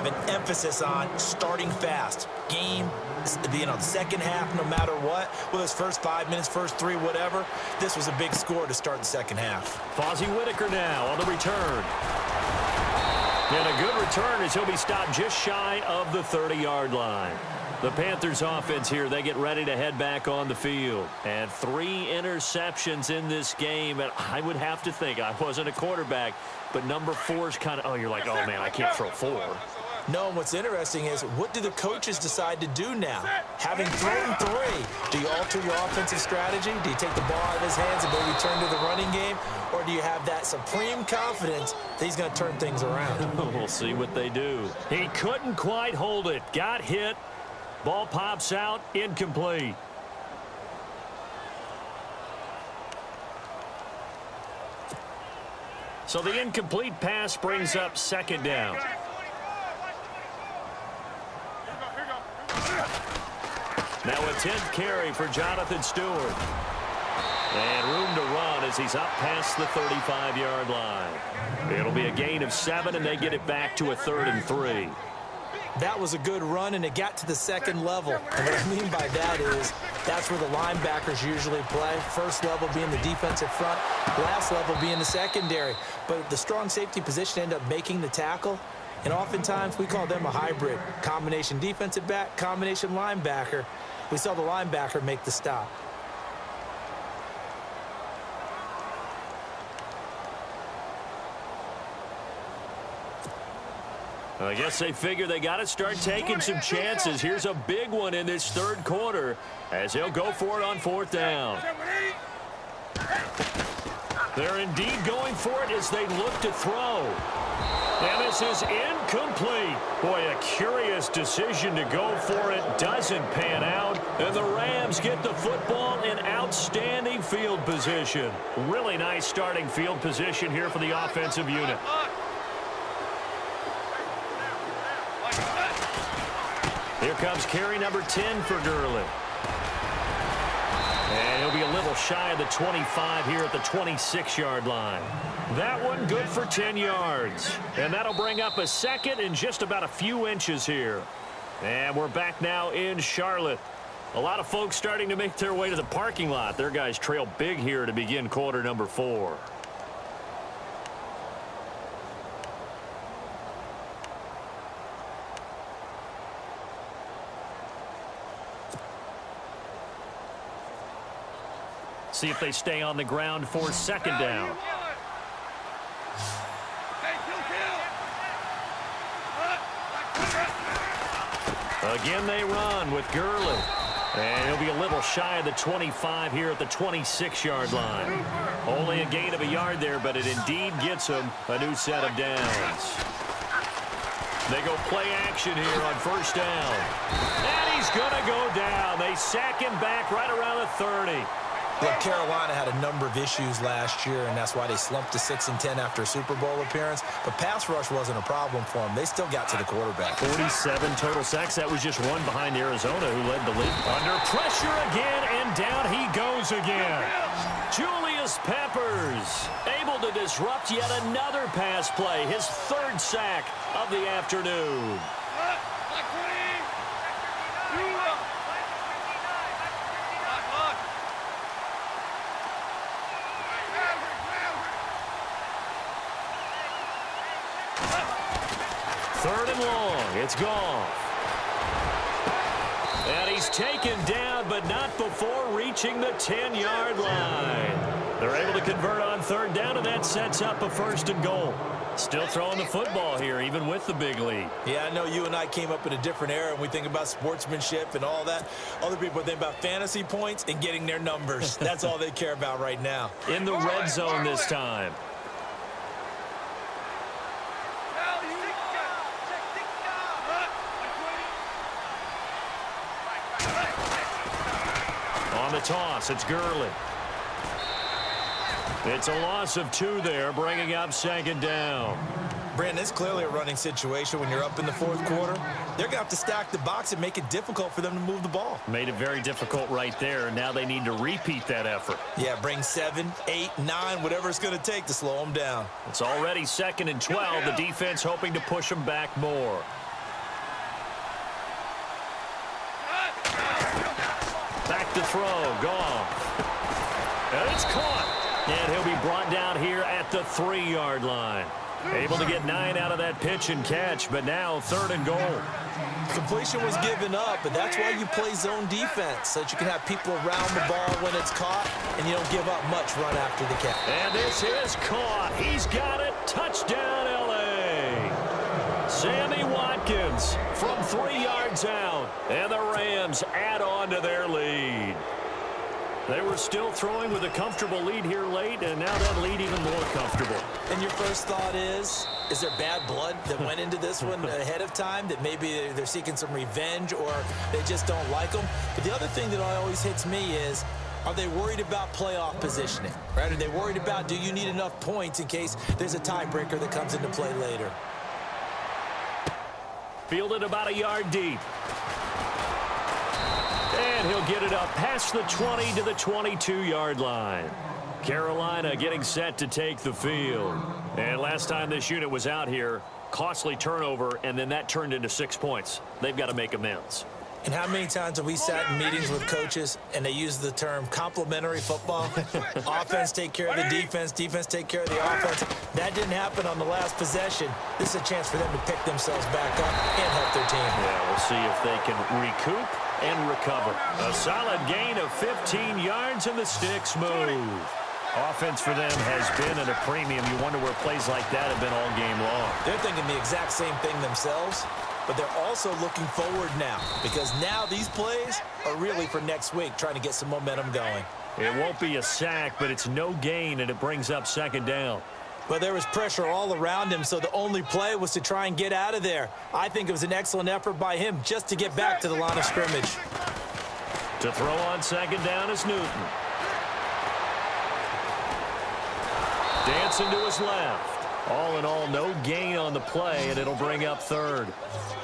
have an emphasis on starting fast. Game, the second half, no matter what, whether it's first 5 minutes, first 3, whatever, this was a big score to start the second half. Fozzie Whitaker now on the return. And a good return as he'll be stopped just shy of the 30-yard line. The Panthers offense here, they get ready to head back on the field. And 3 interceptions in this game. And I would have to think, I wasn't a quarterback, but number 4 is kind of, oh, you're like, oh, man, I can't throw 4. No, what's interesting is, what do the coaches decide to do now? Having thrown 3, do you alter your offensive strategy? Do you take the ball out of his hands and maybe turn to the running game? Or do you have that supreme confidence that he's going to turn things around? We'll see what they do. He couldn't quite hold it. Got hit. Ball pops out. Incomplete. So the incomplete pass brings up second down. Now a 10th carry for Jonathan Stewart. And room to run as he's up past the 35-yard line. It'll be a gain of 7, and they get it back to a 3rd and 3. That was a good run, and it got to the second level. And what I mean by that is that's where the linebackers usually play. First level being the defensive front, last level being the secondary. But the strong safety position ended up making the tackle. And oftentimes we call them a hybrid. Combination defensive back, combination linebacker. We saw the linebacker make the stop. I guess they figure they got to start taking some chances. Here's a big one in this third quarter as he'll go for it on 4th down. They're indeed going for it as they look to throw. And this is incomplete. Boy, a curious decision to go for it. Doesn't pan out. And the Rams get the football in outstanding field position. Really nice starting field position here for the offensive unit. Here comes carry number 10 for Gurley. And he'll be a little shy of the 25 here at the 26-yard line. That one good for 10 yards. And that'll bring up a 2nd and just about a few inches here. And we're back now in Charlotte. A lot of folks starting to make their way to the parking lot. Their guys trail big here to begin quarter number 4. See if they stay on the ground for 2nd down. Again, they run with Gurley. And he'll be a little shy of the 25 here at the 26-yard line. Only a gain of a yard there, but it indeed gets him a new set of downs. They go play action here on 1st down. And he's going to go down. They sack him back right around the 30. Look, Carolina had a number of issues last year, and that's why they slumped to 6-10 after a Super Bowl appearance. But pass rush wasn't a problem for them. They still got to the quarterback. 47 total sacks. That was just one behind Arizona, who led the league. Under pressure again, and down he goes again. Julius Peppers able to disrupt yet another pass play. His 3rd sack of the afternoon. Third and long. It's gone. And he's taken down, but not before reaching the 10-yard line. They're able to convert on 3rd down, and that sets up a 1st and goal. Still throwing the football here, even with the big lead. Yeah, I know you and I came up in a different era, and we think about sportsmanship and all that. Other people think about fantasy points and getting their numbers. That's all they care about right now. In the red zone this time. On the toss, it's Gurley. It's a loss of 2 there, bringing up 2nd down. Brandon, it's clearly a running situation when you're up in the 4th quarter. They're going to have to stack the box and make it difficult for them to move the ball. Made it very difficult right there. Now they need to repeat that effort. Yeah, bring 7, 8, 9, whatever it's going to take to slow them down. It's already 2nd and 12. The defense hoping to push them back more. to throw. Goff. And it's caught. And he'll be brought down here at the 3-yard line. Able to get 9 out of that pitch and catch, but now 3rd and goal. Completion was given up, but that's why you play zone defense, so that you can have people around the ball when it's caught, and you don't give up much run after the catch. And this is caught. He's got it. Touchdown, L.A. Sammy Watkins from 3 yards out, and the Rams add on to their lead. They were still throwing with a comfortable lead here late, and now that lead even more comfortable. And your first thought is there bad blood that went into this one ahead of time, that maybe they're seeking some revenge or they just don't like them? But the other thing that always hits me is, are they worried about playoff positioning? Right? Are they worried about, do you need enough points in case there's a tiebreaker that comes into play later? Fielded about a yard deep. And he'll get it up past the 20 to the 22-yard line. Carolina getting set to take the field. And last time this unit was out here, costly turnover, and then that turned into 6 points. They've got to make amends. And how many times have we sat in meetings with coaches and they use the term complementary football? Offense take care of the defense, defense take care of the offense. That didn't happen on the last possession. This is a chance for them to pick themselves back up and help their team. Yeah, we'll see if they can recoup and recover. A solid gain of 15 yards and the sticks move. Offense for them has been at a premium. You wonder where plays like that have been all game long. They're thinking the exact same thing themselves, but they're also looking forward now, because now these plays are really for next week, trying to get some momentum going. It won't be a sack, but it's no gain, and it brings up 2nd down. Well, there was pressure all around him, so the only play was to try and get out of there. I think it was an excellent effort by him just to get back to the line of scrimmage. To throw on 2nd down is Newton. Dancing to his left. All in all, no gain on the play, and it'll bring up 3rd.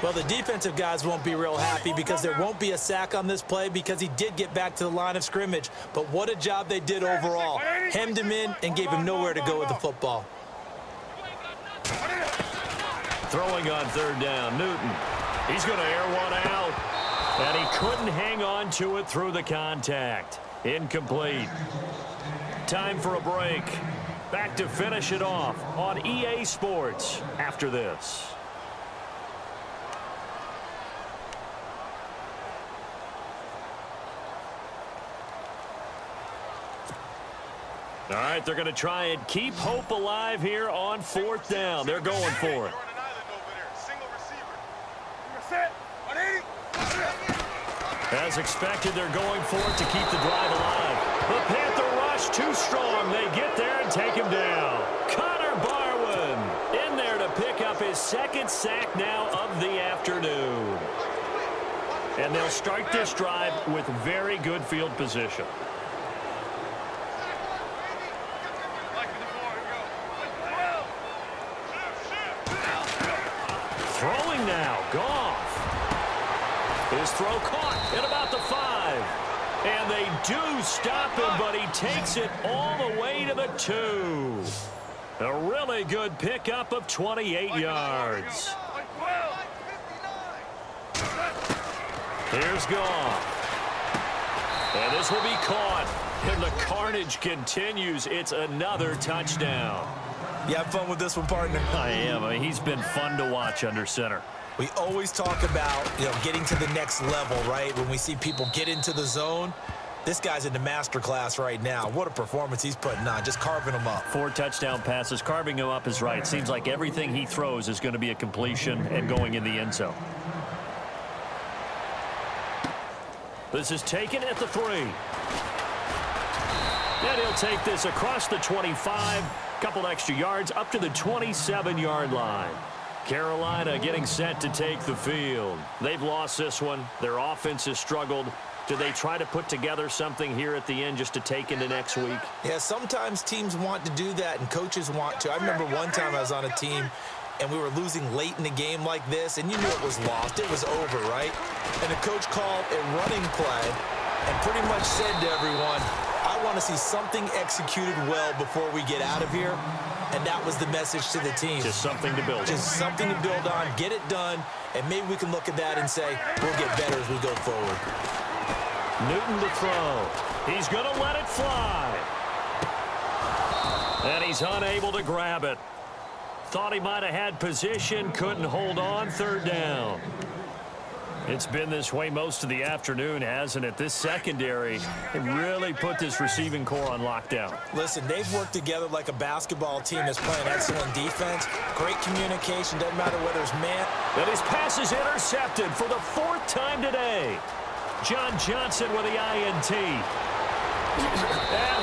Well, the defensive guys won't be real happy because there won't be a sack on this play because he did get back to the line of scrimmage. But what a job they did overall. Hemmed him in and gave him nowhere to go with the football. Throwing on 3rd down, Newton. He's going to air one out. And he couldn't hang on to it through the contact. Incomplete. Time for a break. Back to finish it off on EA Sports after this. All right, they're going to try and keep hope alive here on 4th down. They're going for it. As expected, they're going for it to keep the drive alive. The Panther rush too strong. They get there and take him down. Connor Barwin in there to pick up his 2nd sack now of the afternoon. And they'll start this drive with very good field position. Throwing now, Goff. His throw caught at about the 5. And they do stop him, but he takes it all the way to the 2. A really good pickup of 28 yards. Here's Goff. And this will be caught. And the carnage continues. It's another touchdown. You have fun with this one, partner? I am. I mean, he's been fun to watch under center. We always talk about, getting to the next level, right? When we see people get into the zone, this guy's in the master class right now. What a performance he's putting on, just carving them up. 4 touchdown passes. Carving him up is right. Seems like everything he throws is going to be a completion and going in the end zone. This is taken at the 3. And he'll take this across the 25. Couple extra yards up to the 27-yard line. Carolina getting set to take the field. They've lost this one. Their offense has struggled. Do they try to put together something here at the end just to take into next week? Yeah, sometimes teams want to do that and coaches want to. I remember one time I was on a team and we were losing late in the game like this, and you knew it was lost. It was over, right? And the coach called a running play and pretty much said to everyone, I want to see something executed well before we get out of here. And that was the message to the team. Just something to build on. Just something to build on, get it done, and maybe we can look at that and say, we'll get better as we go forward. Newton to throw. He's going to let it fly. And he's unable to grab it. Thought he might have had position, couldn't hold on, third down. It's been this way most of the afternoon, hasn't it? This secondary, they really put this receiving core on lockdown. Listen, they've worked together like a basketball team that's playing excellent defense. Great communication, doesn't matter whether it's man. And his pass is intercepted for the 4th time today. John Johnson with the INT. And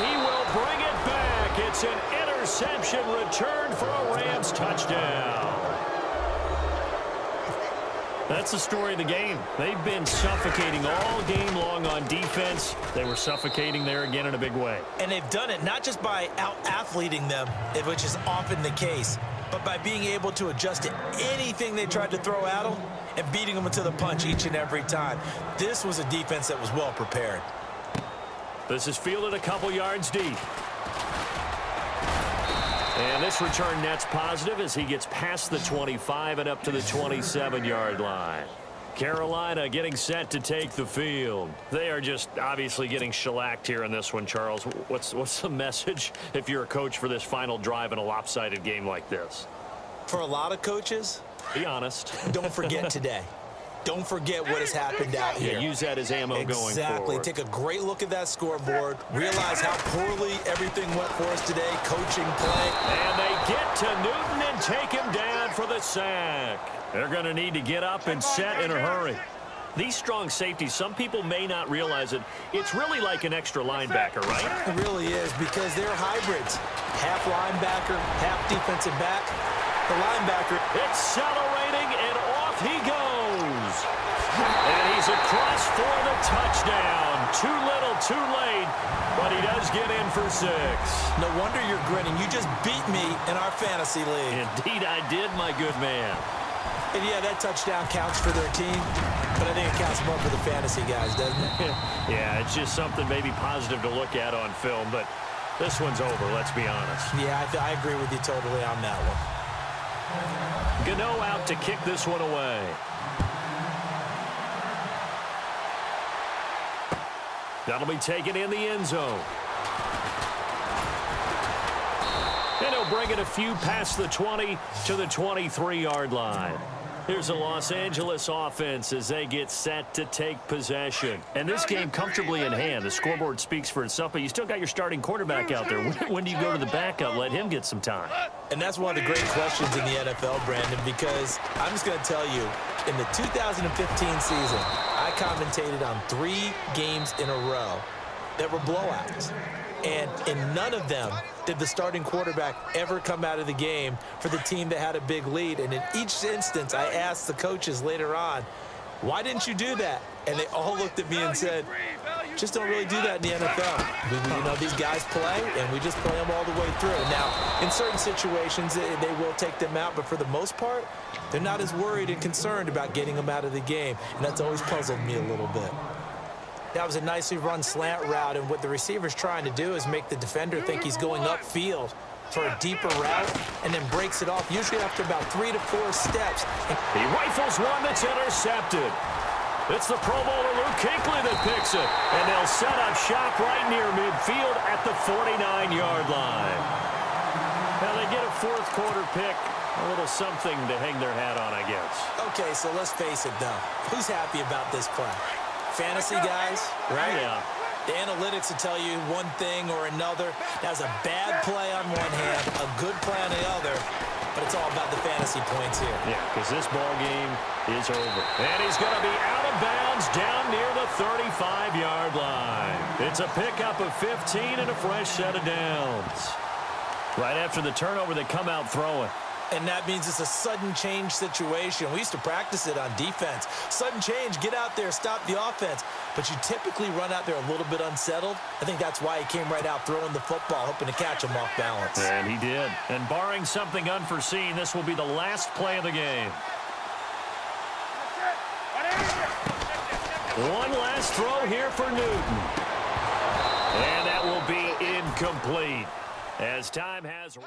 he will bring it back. It's an interception return for a Rams touchdown. That's the story of the game. They've been suffocating all game long on defense. They were suffocating there again in a big way. And they've done it not just by out-athleting them, which is often the case, but by being able to adjust to anything they tried to throw at them and beating them to the punch each and every time. This was a defense that was well prepared. This is fielded a couple yards deep. And this return net's positive as he gets past the 25 and up to the 27-yard line. Carolina getting set to take the field. They are just obviously getting shellacked here in this one, Charles. What's the message if you're a coach for this final drive in a lopsided game like this? For a lot of coaches, be honest. Don't forget today. Don't forget what has happened out here. Yeah, use that as ammo going forward. Exactly. Take a great look at that scoreboard. Realize how poorly everything went for us today. Coaching, play. And they get to Newton and take him down for the sack. They're going to need to get up and set in a hurry. These strong safeties, some people may not realize it. It's really like an extra linebacker, right? It really is, because they're hybrids. Half linebacker, half defensive back. The linebacker. Accelerating, and off he goes. And he's across for the touchdown. Too little, too late, but he does get in for 6. No wonder you're grinning. You just beat me in our fantasy league. Indeed I did, my good man. And yeah, that touchdown counts for their team, but I think it counts more for the fantasy guys, doesn't it? Yeah, it's just something maybe positive to look at on film, but this one's over, let's be honest. Yeah, I agree with you totally on that one. Gano out to kick this one away. That'll be taken in the end zone. And he'll bring it a few past the 20 to the 23-yard line. Here's the Los Angeles offense as they get set to take possession. And this game comfortably in hand. The scoreboard speaks for itself, but you still got your starting quarterback out there. When do you go to the backup? Let him get some time. And that's one of the great questions in the NFL, Brandon, because I'm just going to tell you, in the 2015 season, I commentated on 3 games in a row that were blowouts. And in none of them did the starting quarterback ever come out of the game for the team that had a big lead. And in each instance, I asked the coaches later on, why didn't you do that? And they all looked at me and said, just don't really do that in the NFL. You know, these guys play, and we just play them all the way through. Now, in certain situations, they will take them out, but for the most part, they're not as worried and concerned about getting them out of the game. And that's always puzzled me a little bit. That was a nicely run slant route, and what the receiver's trying to do is make the defender think he's going upfield for a deeper route and then breaks it off, usually after about 3 to 4 steps. He rifles one that's intercepted. It's the Pro Bowler Luke Kuechly that picks it, and they'll set up shop right near midfield at the 49-yard line. Now they get a 4th quarter pick, a little something to hang their hat on, I guess. Okay, so let's face it, though. Who's happy about this play? Fantasy guys, right? Yeah. The analytics will tell you one thing or another. That's a bad play on one hand, a good play on the other, but it's all about the fantasy points here. Yeah, because this ball game is over. And he's going to be out of bounds down near the 35-yard line. It's a pickup of 15 and a fresh set of downs. Right after the turnover, they come out throwing. And that means it's a sudden change situation. We used to practice it on defense. Sudden change, get out there, stop the offense. But you typically run out there a little bit unsettled. I think that's why he came right out throwing the football, hoping to catch him off balance. And he did. And barring something unforeseen, this will be the last play of the game. One last throw here for Newton. And that will be incomplete as time has...